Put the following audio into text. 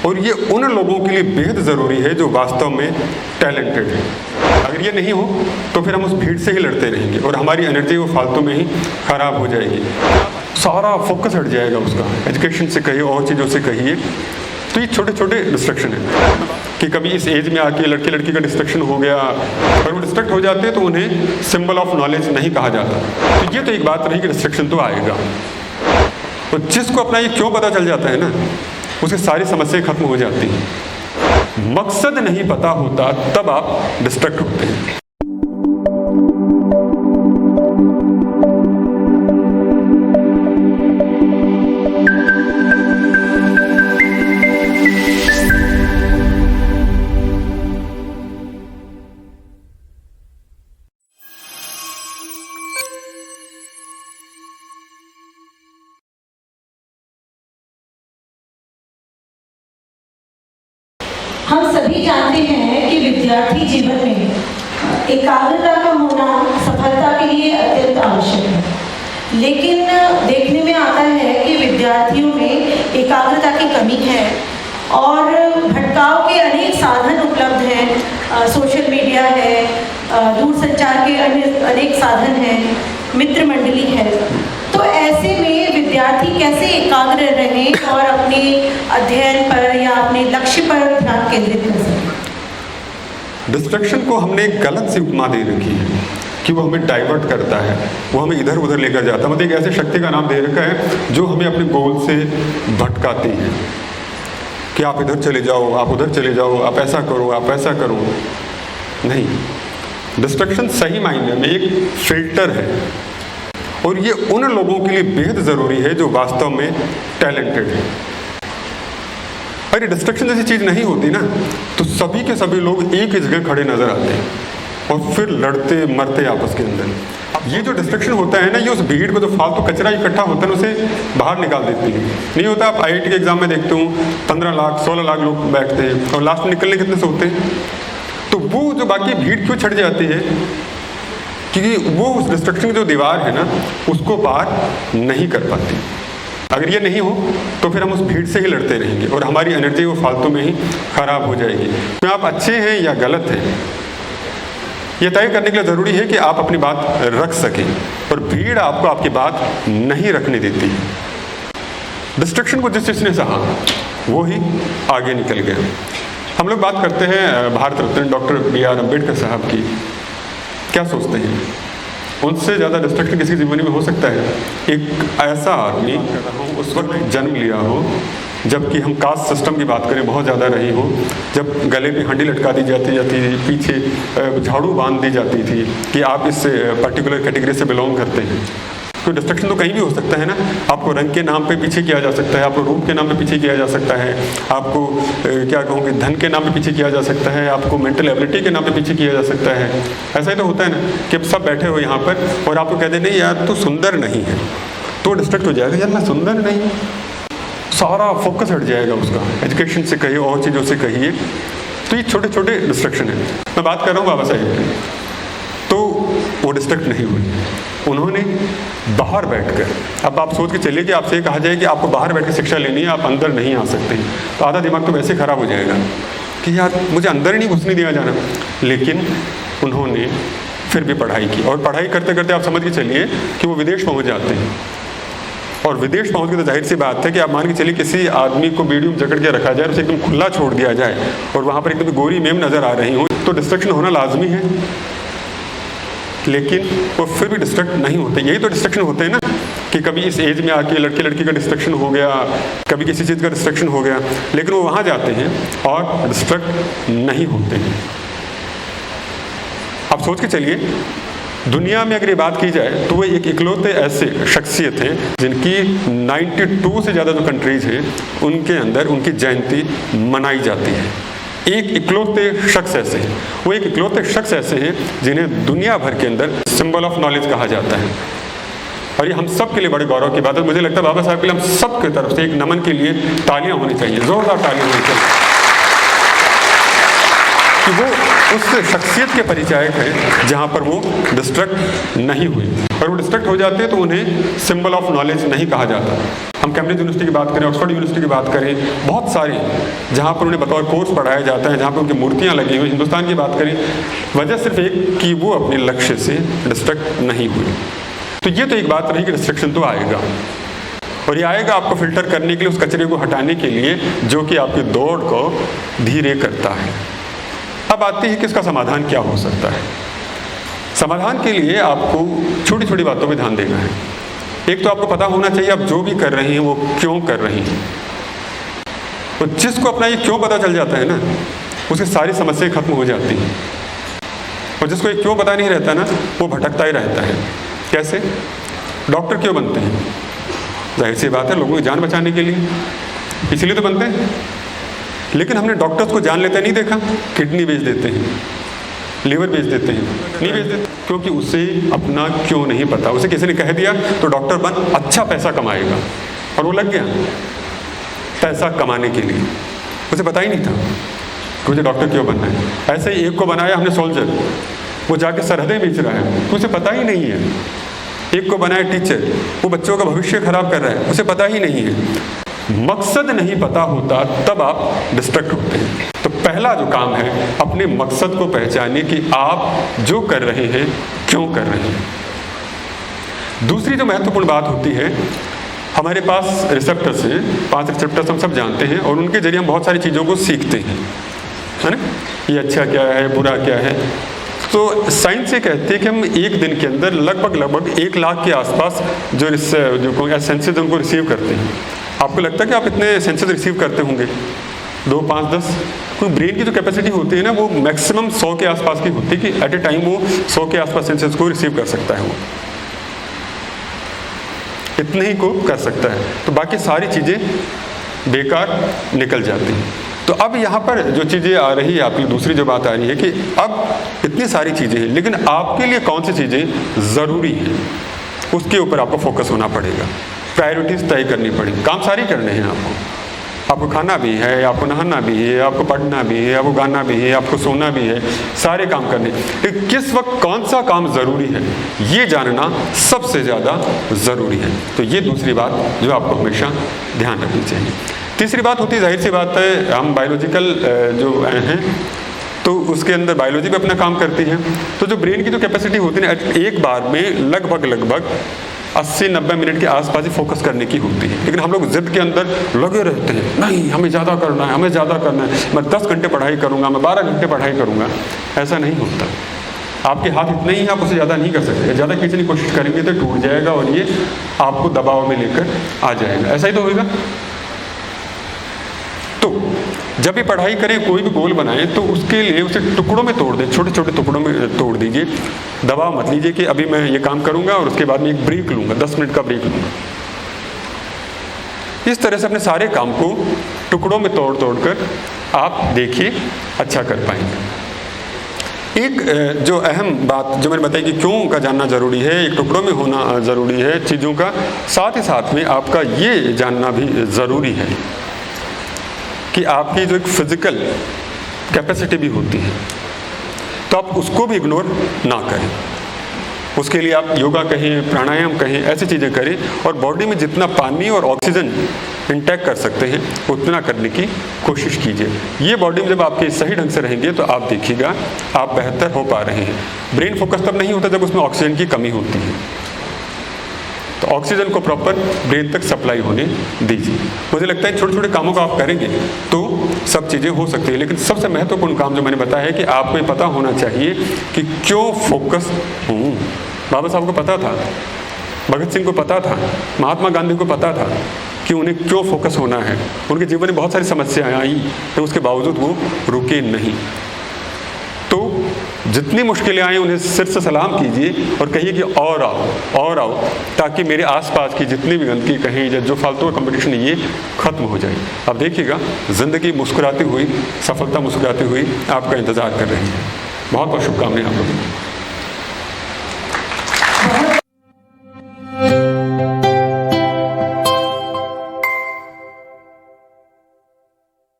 और ये उन लोगों के लिए बेहद ज़रूरी है जो वास्तव में टैलेंटेड है। अगर ये नहीं हो तो फिर हम उस भीड़ से ही लड़ते रहेंगे और हमारी एनर्जी वो फालतू में ही खराब हो जाएगी, सारा फोकस हट जाएगा उसका, एजुकेशन से कहिए और चीज़ों से कहिए। तो ये छोटे छोटे डिस्ट्रक्शन है कि कभी इस एज में आके लड़के लड़की का डिस्ट्रक्शन हो गया, अगर वो डिस्ट्रक्ट हो जाते हैं तो उन्हें सिंबल ऑफ नॉलेज नहीं कहा जाता। तो ये तो एक बात रही कि डिस्ट्रक्शन तो आएगा, तो जिसको अपना ये क्यों पता चल जाता है ना, उसकी सारी समस्याएं खत्म हो जाती हैं। मकसद नहीं पता होता तब आप डिस्ट्रक्ट होते हैं। हम सभी जानते हैं कि विद्यार्थी जीवन में एकाग्रता का होना सफलता के लिए अत्यंत आवश्यक है, लेकिन देखने में आता है कि विद्यार्थियों में एकाग्रता की कमी है और भटकाव के अनेक साधन उपलब्ध हैं। सोशल मीडिया है, दूरसंचार के अनेक साधन हैं, मित्र मंडली है। तो ऐसे में विद्यार्थी कैसे एकाग्र रहें और अपने अध्ययन पर या अपने लक्ष्य पर ध्यान केंद्रित कर सकें? डिस्ट्रक्शन को हमने एक गलत सी उपमा दे रखी है कि वो हमें डाइवर्ट करता है, वो हमें इधर उधर लेकर जाता है। मतलब एक ऐसे शक्ति का नाम दे रखा है जो हमें अपने गोल से भटकाती है कि आप इधर चले जाओ, आप उधर चले जाओ, आप ऐसा करो, आप ऐसा करो। नहीं, डिस्ट्रक्शन सही मायने में एक फिल्टर है और ये उन लोगों के लिए बेहद ज़रूरी है जो वास्तव में टैलेंटेड है। अरे डिस्ट्रक्शन जैसी चीज़ नहीं होती ना तो सभी के सभी लोग एक ही जगह खड़े नजर आते हैं और फिर लड़ते मरते आपस के अंदर। ये जो डिस्ट्रक्शन होता है ना, ये उस भीड़ को जो फालतू कचरा इकट्ठा होता है उसे बाहर निकाल देती है। नहीं होता, आप IIT के एग्जाम में देखते हो 15 लाख 16 लाख लोग बैठते हैं और लास्ट में निकलने कितने से होते हैं। तो वो जो बाकी भीड़ क्यों छट जाती है, क्योंकि वो उस डिस्ट्रक्शन की जो दीवार है ना उसको पार नहीं कर पाती। अगर ये नहीं हो तो फिर हम उस भीड़ से ही लड़ते रहेंगे और हमारी एनर्जी वो फालतू में ही खराब हो जाएगी। तो आप अच्छे हैं या गलत हैं ये तय करने के लिए ज़रूरी है कि आप अपनी बात रख सकें और भीड़ आपको आपकी बात नहीं रखने देती है। डिस्ट्रक्शन को जिस जिसने सहा वो ही आगे निकल गया। हम लोग बात करते हैं भारत रत्न डॉक्टर BR अम्बेडकर साहब की। क्या सोचते हैं, उनसे ज़्यादा डिस्ट्रक्शन किसी जीवन में हो सकता है? एक ऐसा आदमी उस वक्त जन्म लिया हो जबकि हम कास्ट सिस्टम की बात करें बहुत ज़्यादा रही हो, जब गले पे हंडी लटका दी जाती थी, पीछे झाड़ू बांध दी जाती थी कि आप इस पर्टिकुलर कैटेगरी से बिलोंग करते हैं। तो डिस्ट्रक्शन तो कहीं भी हो सकता है ना। आपको रंग के नाम पे पीछे किया जा सकता है, आपको रूप के नाम पे पीछे किया जा सकता है, आपको क्या कहूँगी धन के नाम पे पीछे किया जा सकता है, आपको मेंटल एबिलिटी के नाम पे पीछे किया जा सकता है। ऐसा ही तो होता है ना कि अब सब बैठे हो यहाँ पर और आपको कह दे नहीं यार तू सुंदर नहीं है, तो डिस्ट्रक्ट हो जाएगा, यार मैं सुंदर नहीं, सारा फोकस हट जाएगा उसका, एजुकेशन से कहिए और चीज़ों से कहिए। तो ये छोटे छोटे डिस्ट्रक्शन है। मैं बात कर रहा हूँ बाबा साहेब की, तो वो डिस्ट्रक्ट नहीं हुए। उन्होंने बाहर बैठकर, अब आप सोच के चलिए कि आपसे कहा जाए कि आपको बाहर बैठ कर शिक्षा लेनी है, आप अंदर नहीं आ सकते हैं, तो आधा दिमाग तो वैसे खराब हो जाएगा कि यार मुझे अंदर ही नहीं घुसने दिया जाना। लेकिन उन्होंने फिर भी पढ़ाई की और पढ़ाई करते करते आप समझ के चलिए कि वो विदेश पहुंच जाते हैं। और विदेश पहुंच के तो जाहिर सी बात है कि आप मान के चलिए किसी आदमी को वीडियो में जकड़ के रखा जाए, उसे एकदम खुला छोड़ दिया जाए और वहाँ पर एकदम गोरी मेम नज़र आ रही हो, तो डिस्ट्रक्शन होना लाजमी है। लेकिन वो फिर भी डिस्ट्रक्ट नहीं होते। यही तो डिस्ट्रक्शन होते हैं ना कि कभी इस एज में आके लड़के लड़की का डिस्ट्रक्शन हो गया, कभी किसी चीज़ का डिस्ट्रक्शन हो गया, लेकिन वो वहाँ जाते हैं और डिस्ट्रक्ट नहीं होते हैं। आप सोच के चलिए, दुनिया में अगर ये बात की जाए तो वो एक इकलौते ऐसे शख्सियत हैं जिनकी 92 से ज़्यादा जो कंट्रीज़ हैं उनके अंदर उनकी जयंती मनाई जाती है। एक इकलौते शख्स ऐसे हैं, वो एक इकलौते शख्स ऐसे हैं जिन्हें दुनिया भर के अंदर सिंबल ऑफ नॉलेज कहा जाता है। और ये हम सब के लिए बड़े गौरव की बात है। मुझे लगता है बाबा साहब के लिए हम सब की तरफ से एक नमन के लिए तालियां होनी चाहिए, जोरदार तालियां होनी चाहिए। कि वो उस शख्सियत के परिचायक हैं जहाँ पर वो डिस्ट्रैक्ट नहीं हुए। और वो डिस्ट्रैक्ट हो जाते तो उन्हें सिंबल ऑफ नॉलेज नहीं कहा जाता। हम कैम्ब्रिज यूनिवर्सिटी की बात करें, ऑक्सफोर्ड यूनिवर्सिटी की बात करें, बहुत सारी जहाँ पर उन्हें बतौर कोर्स पढ़ाया जाता है, जहाँ पर उनकी मूर्तियाँ लगी हुई, हिंदुस्तान की बात करें, वजह सिर्फ एक कि वो अपने लक्ष्य से डिस्ट्रैक्ट नहीं हुए। तो ये तो एक बात रही कि डिस्ट्रैक्शन तो आएगा, और ये आएगा आपको फिल्टर करने के लिए, उस कचरे को हटाने के लिए जो कि आपकी दौड़ को धीरे करता है। अब आती है कि इसका समाधान क्या हो सकता है। समाधान के लिए आपको छोटी छोटी बातों पर ध्यान देना है। एक तो आपको पता होना चाहिए आप जो भी कर रहे हैं वो क्यों कर रहे हैं। तो जिसको अपना ये क्यों पता चल जाता है ना, उसकी सारी समस्याएं खत्म हो जाती हैं। और जिसको ये क्यों पता नहीं रहता ना, वो भटकता ही रहता है। कैसे? डॉक्टर क्यों बनते हैं? जाहिर सी बात है, लोगों की जान बचाने के लिए, इसीलिए तो बनते हैं। लेकिन हमने डॉक्टर्स को जान लेते नहीं देखा। किडनी बेच देते हैं, लीवर बेच देते हैं, नहीं बेच देते, क्योंकि उसे अपना क्यों नहीं पता। उसे किसी ने कह दिया तो डॉक्टर बन, अच्छा पैसा कमाएगा, और वो लग गया पैसा कमाने के लिए। उसे पता ही नहीं था कि मुझे डॉक्टर क्यों बनना है। ऐसे ही एक को बनाया हमने सोल्जर, वो जाके सरहदें बेच रहा है, तो उसे पता ही नहीं है। एक को बनाया टीचर, वो बच्चों का भविष्य खराब कर रहा है, उसे पता ही नहीं है। मकसद नहीं पता होता तब आप डिस्ट्रैक्ट होते हैं। तो पहला जो काम है, अपने मकसद को पहचानिए कि आप जो कर रहे हैं क्यों कर रहे हैं। दूसरी जो महत्वपूर्ण बात होती है, हमारे पास रिसेप्टर्स हैं, 5 रिसेप्टर्स हम सब जानते हैं, और उनके जरिए हम बहुत सारी चीज़ों को सीखते हैं, है ना। ये अच्छा क्या है, बुरा क्या है। तो साइंस ये कहती है कि हम एक दिन के अंदर लगभग 1 लाख के आसपास जो सेंसेस उनको रिसीव करते हैं। आपको लगता है कि आप इतने सेंसेस रिसीव करते होंगे? 2, 5, 10? क्योंकि ब्रेन की जो कैपेसिटी होती है ना, वो मैक्सिमम 100 के आसपास की होती है कि एट ए टाइम वो 100 के आसपास सेंसेस को रिसीव कर सकता है। वो इतने ही को कर सकता है, तो बाकी सारी चीज़ें बेकार निकल जाती हैं। तो अब यहाँ पर जो चीज़ें आ रही है, आपकी दूसरी जो बात आ रही है कि अब इतनी सारी चीज़ें हैं, लेकिन आपके लिए कौन सी चीज़ें ज़रूरी हैं, उसके ऊपर आपको फोकस होना पड़ेगा। प्रायोरिटीज़ तय करनी पड़ेगी। काम सारी करने हैं आपको खाना भी है, आपको नहाना भी है, आपको पढ़ना भी है, आपको गाना भी है, आपको सोना भी है, सारे काम करने। लेकिन किस वक्त कौन सा काम ज़रूरी है, ये जानना सबसे ज़्यादा ज़रूरी है। तो ये दूसरी बात जो आपको हमेशा ध्यान रखनी चाहिए। तीसरी बात होती है, जाहिर सी बात है, हम बायोलॉजिकल जो हैं तो उसके अंदर बायोलॉजी भी अपना काम करती है। तो जो ब्रेन की जो कैपेसिटी होती है ना, एक बार में लगभग 80-90 मिनट के आसपास ही फोकस करने की होती है। लेकिन हम लोग जिद के अंदर लगे रहते हैं, नहीं हमें ज़्यादा करना है, हमें ज़्यादा करना है, मैं 10 घंटे पढ़ाई करूँगा, मैं 12 घंटे पढ़ाई करूँगा। ऐसा नहीं होता। आपके हाथ इतने ही, आप उससे ज़्यादा नहीं कर सकते। ज़्यादा खींचने की कोशिश करेंगे तो टूट जाएगा और ये आपको दबाव में लेकर आ जाएगा। ऐसा ही तो होगा। तो जब भी पढ़ाई करें, कोई भी गोल बनाएं, तो उसके लिए उसे टुकड़ों में तोड़ दें, छोटे छोटे टुकड़ों में तोड़ दीजिए। दबाव मत लीजिए कि अभी मैं ये काम करूंगा और उसके बाद में एक ब्रेक लूंगा, 10 मिनट का ब्रेक लूंगा। इस तरह से अपने सारे काम को टुकड़ों में तोड़ कर आप देखिए, अच्छा कर पाएंगे। एक जो अहम बात जो मैंने बताई कि क्यों का जानना ज़रूरी है, एक टुकड़ों में होना ज़रूरी है चीज़ों का, साथ ही साथ में आपका ये जानना भी ज़रूरी है कि आपकी जो एक फिजिकल कैपेसिटी भी होती है, तो आप उसको भी इग्नोर ना करें। उसके लिए आप योगा कहें, प्राणायाम कहें, ऐसी चीज़ें करें, और बॉडी में जितना पानी और ऑक्सीजन इंटैक्ट कर सकते हैं उतना करने की कोशिश कीजिए। ये बॉडी में जब आपके सही ढंग से रहेंगे तो आप देखिएगा आप बेहतर हो पा रहे हैं। ब्रेन फोकस तब नहीं होता जब उसमें ऑक्सीजन की कमी होती है। तो ऑक्सीजन को प्रॉपर ब्रेन तक सप्लाई होने दीजिए। मुझे लगता है छोटे छोटे कामों का आप करेंगे तो सब चीज़ें हो सकती है। लेकिन सबसे महत्वपूर्ण काम जो मैंने बताया है कि आपको ये पता होना चाहिए कि क्यों फोकस हूँ। बाबा साहब को पता था, भगत सिंह को पता था, महात्मा गांधी को पता था कि उन्हें क्यों फोकस होना है। उनके जीवन में बहुत सारी समस्याएं आई, तो उसके बावजूद वो रुके नहीं। तो जितनी मुश्किलें आए उन्हें सिर से सलाम कीजिए और कहिए कि और आओ, ताकि मेरे आसपास की जितनी भी गंदगी कहीं या जो फालतू का कंपटीशन है ये खत्म हो जाए। अब देखिएगा ज़िंदगी मुस्कुराती हुई, सफलता मुस्कुराती हुई आपका इंतज़ार कर रही है। बहुत बहुत शुभकामनाएं आप लोगों को।